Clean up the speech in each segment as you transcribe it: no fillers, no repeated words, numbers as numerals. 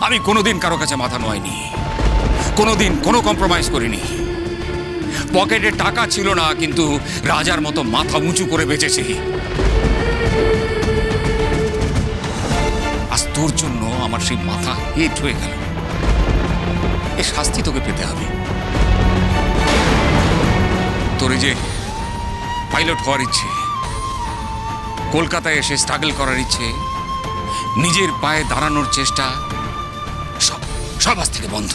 আমি কোনোদিন কারো কাছে মাথা নোয়াইনি, কোনোদিন কোনো কম্প্রোমাইজ করিনি। পকেটে টাকা ছিল না, কিন্তু রাজার মতো মাথা উঁচু করে বেঁচেছি। আজ তোর জন্য আমার সেই মাথা হেট হয়ে গেল। এ শাস্তি তোকে পেতে হবে। তোর যে পাইলট হওয়ার ইচ্ছে, কলকাতায় এসে স্ট্রাগল করার ইচ্ছে, নিজের পায়ে দাঁড়ানোর চেষ্টা, সব সব আজ থেকে বন্ধ।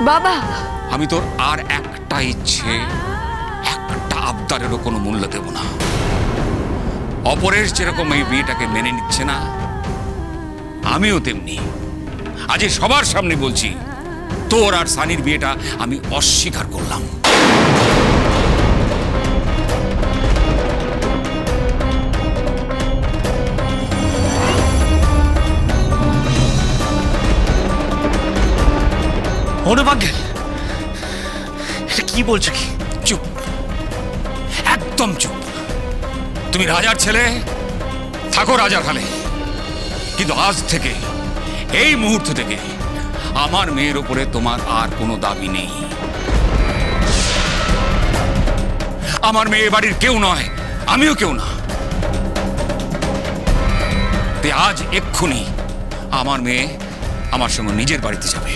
বাবা, আমি তোর আর একটা ইচ্ছে, একটা আবদারেরও কোনো মূল্য দেব না। অপরের যেরকম এই বিয়েটাকে মেনে নিচ্ছে না, আমিও তেমনি আজ সবার সামনে বলছি, তোর আর সানির বিয়েটা আমি অস্বীকার করলাম। অনুবাঙ্গেল, এটা কি বলছো? কি? চুপ, একদম চুপ। তুমি রাজার ছেলে, থাকো রাজার হালে, কিন্তু আজ থেকে, এই মুহূর্ত থেকে আমার মেয়ের উপরে তোমার আর কোনো দাবি নেই। আমার মেয়ে বাড়ির কেউ নয়, আমিও কেউ না। তাই আজ এক্ষুনি আমার মেয়ে আমার সঙ্গে নিজের বাড়িতে যাবে।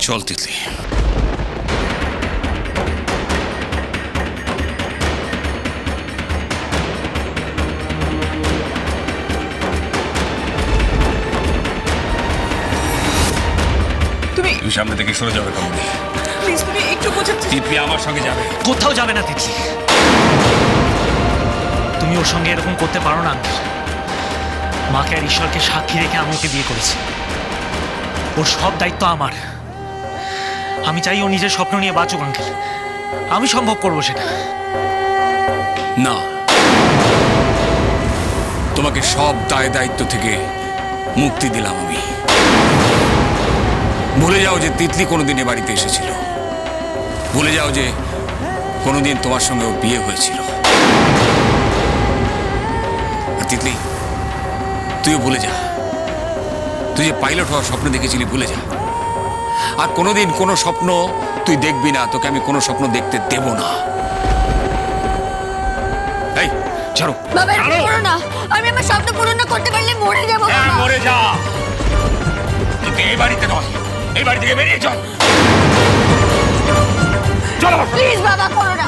চল তিতলি। তুমি সামনে থেকে সরে যাবে কামড়ি। প্লিজ, তুমি একটু বোঝাচ্ছি। তিতলি আমার সঙ্গে যাবে। কোথাও যাবে না তিতলি। তুমি ওর সঙ্গে এরকম করতে পারো না আঙ্কেল। মাকে আর ঈশ্বরকে সাক্ষী রেখে আমি ওকে বিয়ে করেছি। ওর সব দায়িত্ব আমার। আমি চাই ও নিজের স্বপ্ন নিয়ে বাঁচুক আঙ্কেল। আমি সম্ভব করবো সেটা। না, তোমাকে সব দায় দায়িত্ব থেকে মুক্তি দিলাম আমি। ভুলে যাও যে তিতলি কোনোদিন এ বাড়িতে এসেছিল। ভুলে যাও যে কোনোদিন তোমার সঙ্গে ওর বিয়ে হয়েছিল। আর তিতলি, তুইও ভুলে যা, তুই যে পাইলট হওয়ার স্বপ্ন দেখেছিলি, ভুলে যা। আর কোনোদিন কোনো স্বপ্ন তুই দেখবি না, তোকে আমি কোনো স্বপ্ন দেখতে দেব না। এই ছাড়ো। বাবা, এরকম করো না। আমি আমার স্বপ্ন পূরণ না করতে পারলে মরে যাবো। বাবা, মরে যা, কিন্তু এই বাড়িতে নয়। এই বাড়ি থেকে বেরিয়ে চল। চলো প্লিজ বাবা, করো না।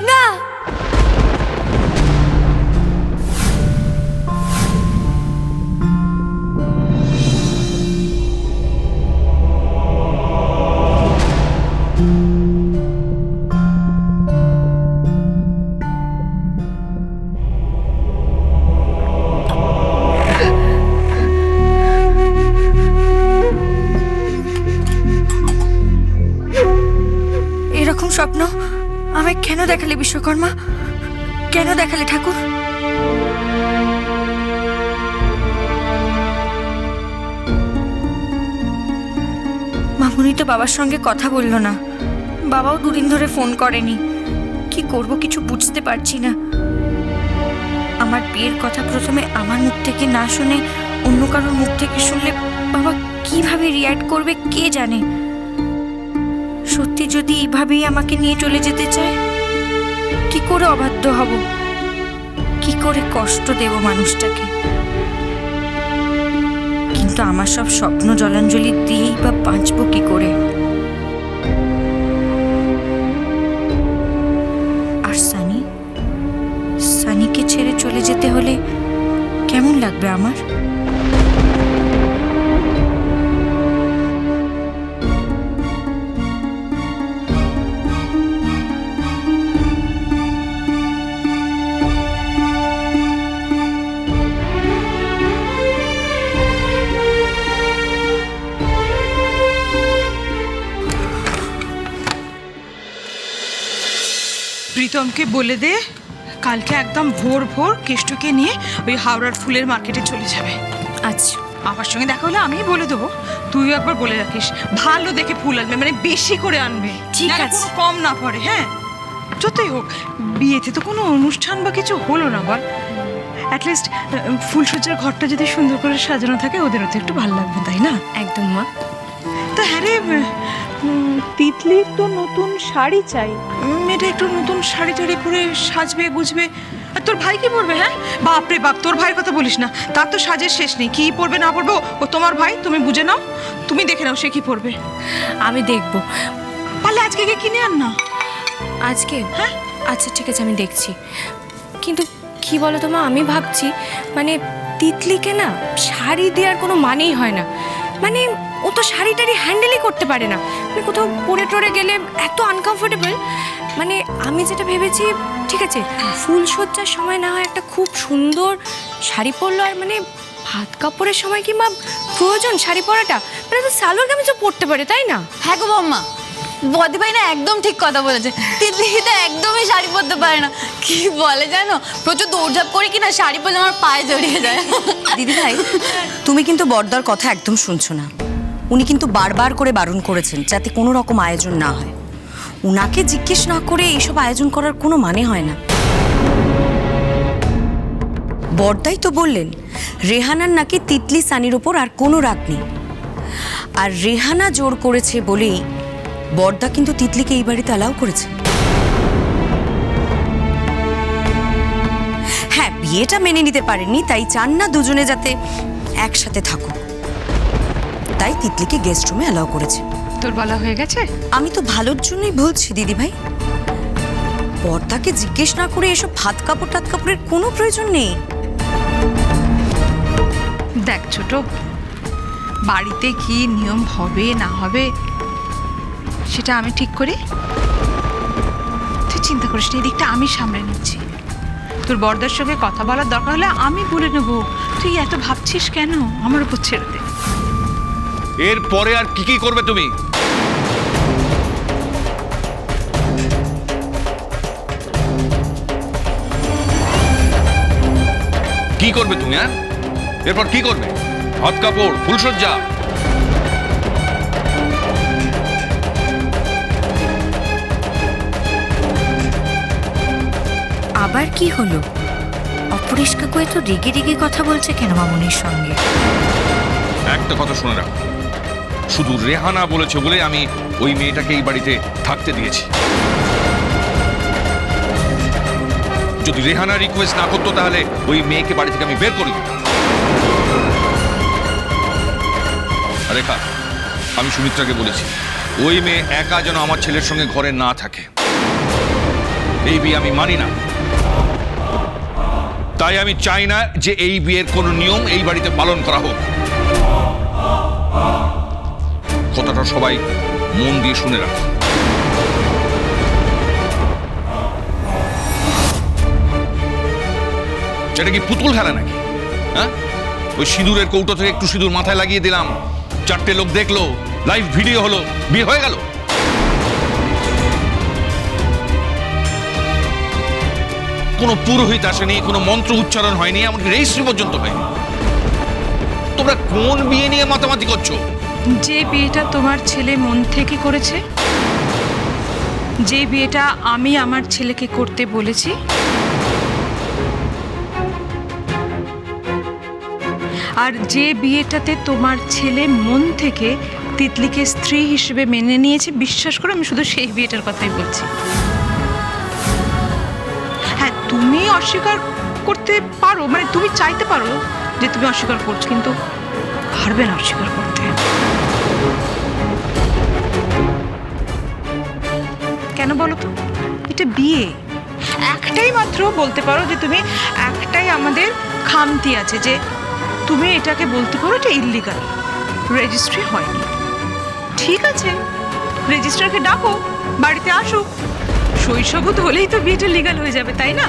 না, এরকম স্বপ্ন আমায় কেন দেখালে বিশ্বকর্মা? কেন দেখালে ঠাকুর? মামুনি তো বাবার সঙ্গে কথা বললো না। বাবাও দুদিন ধরে ফোন করেনি। কি করব কিছু বুঝতে পারছি না। আমার বিয়ের কথা প্রথমে আমার মুখ থেকে না শুনে অন্য কারোর মুখ থেকে শুনলে বাবা কিভাবে রিয়্যাক্ট করবে কে জানে। সত্যি যদি এইভাবেই আমাকে নিয়ে চলে যেতে চায়, কি করে অবাধ্য হব? কি করে কষ্ট দেব মানুষটাকে? কিন্তু আমার সব স্বপ্ন জলাঞ্জলি দিয়েই বা বাঁচবো কি করে? আর সানিকে ছেড়ে চলে যেতে হলে কেমন লাগবে আমার? প্রীতমকে বলে দে কালকে একদম ভোর ভোর কেষ্টকে নিয়ে ওই হাওড়ার ফুলের মার্কেটে চলে যাবে। আচ্ছা আমার সঙ্গে দেখা হলে আমিই বলে দেবো, তুইও একবার বলে রাখিস ভালো দেখে ফুল আনবে, মানে বেশি করে আনবে, ঠিক যেন আছে। কোনো কম না পড়ে। হ্যাঁ, যতই হোক বিয়েতে তো কোনো অনুষ্ঠান বা কিছু হলো না বল, অ্যাটলিস্ট ফুলসজ্জার ঘরটা যদি সুন্দর করে সাজানো থাকে ওদেরও তো একটু ভালো লাগবে, তাই না? একদম মা। তা হ্যাঁ রে, তিতলির তো নতুন শাড়ি চাই, মেয়েটা একটু নতুন শাড়ি টাড়ি পরে সাজবে গুজবে। আর তোর ভাই কি পরবে? হ্যাঁ বাপরে বাপ, তোর ভাইয়ের কথা বলিস না, তার তো সাজের শেষ নেই, কি পরবে না পরবে ও তোমার ভাই, তুমি বুঝে নাও, তুমি দেখে নাও সে কি পরবে। আমি দেখব, পারলে আজকে গিয়ে কিনে আন না। আজকে? হ্যাঁ আচ্ছা ঠিক আছে, আমি দেখছি। কিন্তু কি বলো তো মা, আমি ভাবছি মানে তিতলিকে না শাড়ি দেওয়ার কোনো মানেই হয় না। মানে ও তো শাড়ি টাড়ি হ্যান্ডেলই করতে পারে না, মানে কোথাও পরে টরে গেলে এত আনকমফোর্টেবল। মানে আমি যেটা ভেবেছি, ঠিক আছে ফুল সজ্জার সময় না হয় একটা খুব সুন্দর শাড়ি পরলো, আর মানে ভাত কাপড়ের সময় কি মা প্রয়োজন শাড়ি পরাটা? মানে তো সালোয়ার কামিজও পরতে পারে, তাই না? হ্যাঁ গো বম্মা, বদি ভাই না একদম ঠিক কথা বলেছে, তিতলি তো একদমই শাড়ি পরতে পারে না। কি বলে জানো, প্রচুর দৌড়ঝাঁপ করে কিনা শাড়ি পরলে আমার পায়ে জড়িয়ে যায়। দিদি ভাই, তুমি কিন্তু বড়দার কথা একদম শুনছো না। উনি কিন্তু বারবার করে বারণ করেছেন যাতে কোনো রকম আয়োজন না হয়। উনাকে জিজ্ঞেস না করে এইসব আয়োজন করার কোনো মানে হয় না। বড়দাই তো বললেন রেহানার নাকি তিতলি সানির ওপর আর কোনো রাগ নেই, আর রেহানা জোর করেছে বলেই বড়দা কিন্তু তিতলিকে এই বাড়িতে অ্যালাউ করেছে। হ্যাঁ, বিয়েটা মেনে নিতে পারেননি, তাই চান না দুজনে যাতে একসাথে থাকুক, তাই তিতলিকে গেস্ট রুমে অ্যালাউ করেছে। তোর বলা হয়ে গেছে? আমি তো ভালোর জন্যই বলছি দিদি ভাই, বড়দাকে জিজ্ঞেস না করে এসব ভাত কাপড় টাত কাপড়ের কোনো প্রয়োজন নেই। দেখ ছোট, বাড়িতে কি নিয়ম হবে না হবে সেটা আমি ঠিক করি, তুই চিন্তা করিস না, এই দিকটা আমি সামলে নিচ্ছি। তোর বড়দার সঙ্গে কথা বলার দরকার হলে আমি বলে নেবো, তুই এত ভাবছিস কেন, আমার উপর ছেড়ে দে। এরপরে আর কি কি করবে তুমি? কি করবে তুমি? হ্যাঁ, এরপর কি করবে? হাত কাপড়, ফুলসজ্জা? আবার কি হলো? অপরেশ কাকু এত রেগে রেগে কথা বলছে কেন মামুনির সঙ্গে? একটা কথা শুনে রাখো, শুধু রেহানা বলেছে বলে আমি ওই মেয়েটাকে এই বাড়িতে থাকতে দিয়েছি। যদি রেহানা রিকোয়েস্ট না করতো তাহলে ওই মেয়েকে বাড়ি থেকে আমি বের করে দিতাম। রেখা, আমি সুমিত্রাকে বলেছি ওই মেয়ে একা যেন আমার ছেলের সঙ্গে ঘরে না থাকে। এই বিয়ে আমি মানি না, তাই আমি চাই না যে এই বিয়ের কোনো নিয়ম এই বাড়িতে পালন করা হোক। কথাটা সবাই মন দিয়ে শুনে রাখো। এটা কি পুতুল খেলা নাকি? হ্যাঁ, ওই সিঁদুরের কৌটো থেকে একটু সিঁদুর মাথায় লাগিয়ে দিলাম, 4টে লোক দেখলো, লাইভ ভিডিও হলো, বিয়ে হয়ে গেল। কোনো পুরোহিত আসেনি, কোনো মন্ত্র উচ্চারণ হয়নি, এমনকি রেজিস্ট্রি পর্যন্ত হয়নি। তোমরা কোন বিয়ে নিয়ে মাতামাতি করছো? যে বিয়েটা তোমার ছেলে মন থেকে করেছে, যে বিয়েটা আমি আমার ছেলেকে করতে বলেছি, আর যে বিয়েটাতে তোমার ছেলে মন থেকে তিতলিকে স্ত্রী হিসেবে মেনে নিয়েছে, বিশ্বাস করো আমি শুধু সেই বিয়েটার কথাই বলছি। হ্যাঁ, তুমি অস্বীকার করতে পারো, মানে তুমি চাইতে পারো যে তুমি অস্বীকার করছো, কিন্তু পারবে না অস্বীকার করতে। কেন বলো তো? এটা বিয়ে, একটাই মাত্র বলতে পারো যে তুমি, একটাই আমাদের খামতি আছে যে তুমি এটাকে বলতে পারো এটা ইল্লিগাল, রেজিস্ট্রি হয়নি। ঠিক আছে, রেজিস্ট্রারকে ডাকো, বাড়িতে আসুক, শৈশবুত হলেই তো বিয়েটা লিগাল হয়ে যাবে, তাই না?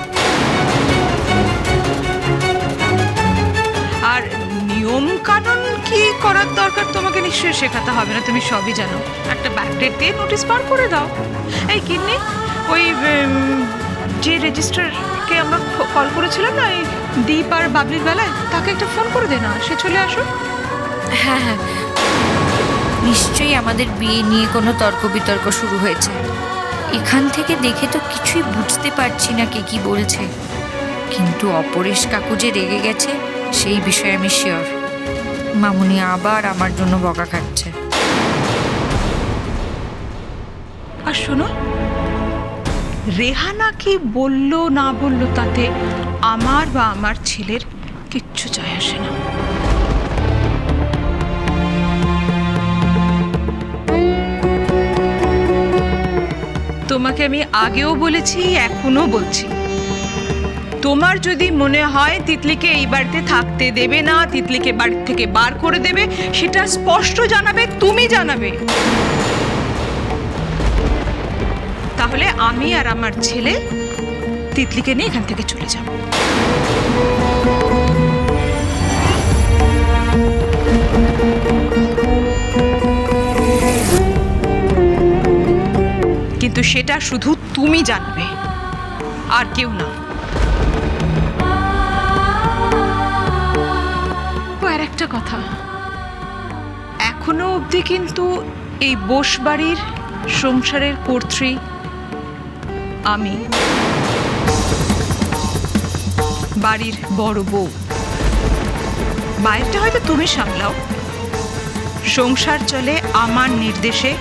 আর নিয়ম কানুন কি করার দরকার তোমাকে নিশ্চয়ই শেখাতে হবে না, তুমি সবই জানো। একটা ব্যাকডেট দিয়ে নোটিশ পার করে দাও। এই কিন্নি, ওই যে রেজিস্ট্রারকে আমরা কল করেছিলাম না এই দীপ আর বাবলির বেলায়, তাকে একটা ফোন করে দে না, সে চলে আসো। হ্যাঁ হ্যাঁ, নিশ্চয়ই আমাদের বিয়ে নিয়ে কোনো তর্ক বিতর্ক শুরু হয়েছে। এখান থেকে দেখে তো কিছুই বুঝতে পারছি না কে কি বলছে, কিন্তু অপরেশ কাকু যে রেগে গেছে সেই বিষয়ে আমি শিওর। মামুনি আবার আমার জন্য বকা খাচ্ছে। আর শোনো, রেহানা কি বললো না বললো তাতে আমার বা আমার ছেলের কিচ্ছু যায় আসে না। তোমাকে আমি আগেও বলেছি, এখনো বলছি, তোমার যদি মনে হয় তিতলিকে এই বাড়িতে থাকতে দেবে না, তিতলিকে বাড়ি থেকে বার করে দেবে, সেটা স্পষ্ট জানাবে, তুমি জানাবে। তাহলে আমি আর আমার ছেলে তিতলিকে নিয়ে এখান থেকে চলে যাব। কিন্তু সেটা শুধু তুমি জানবে, আর কেউ না। আর একটা কথা, এখনো অবধি কিন্তু এই বোস বাড়ির সংসারের কর্ত্রী আমি, বাড়ির বড় বউ। বাইরটা হয়তো তুমি সামলাও, সংসার চলে আমার নির্দেশে,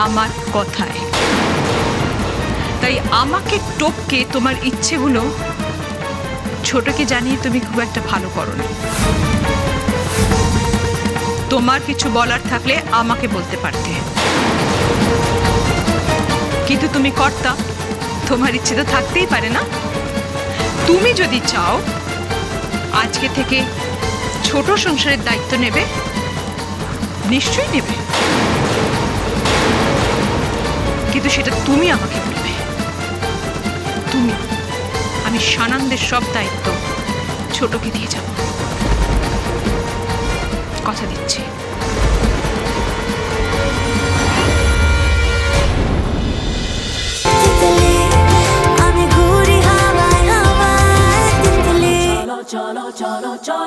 আমার কথায়। তাই আমাকে টপকে তোমার ইচ্ছেগুলো ছোটকে জানিয়ে তুমি খুব একটা ভালো করো না। তোমার কিছু বলার থাকলে আমাকে বলতে পারতে, কিন্তু তুমি কর্তা, তোমার ইচ্ছে তো থাকতেই পারে না। তুমি যদি চাও আজকে থেকে ছোট সংসারের দায়িত্ব নেবে, নিশ্চয়ই নেবে, কিন্তু সেটা তুমি আমাকে বলবে। তুমি, আমি সানন্দের সব দায়িত্ব ছোটকে দিয়ে যাব, কথা দিচ্ছি। cholo cholo cholo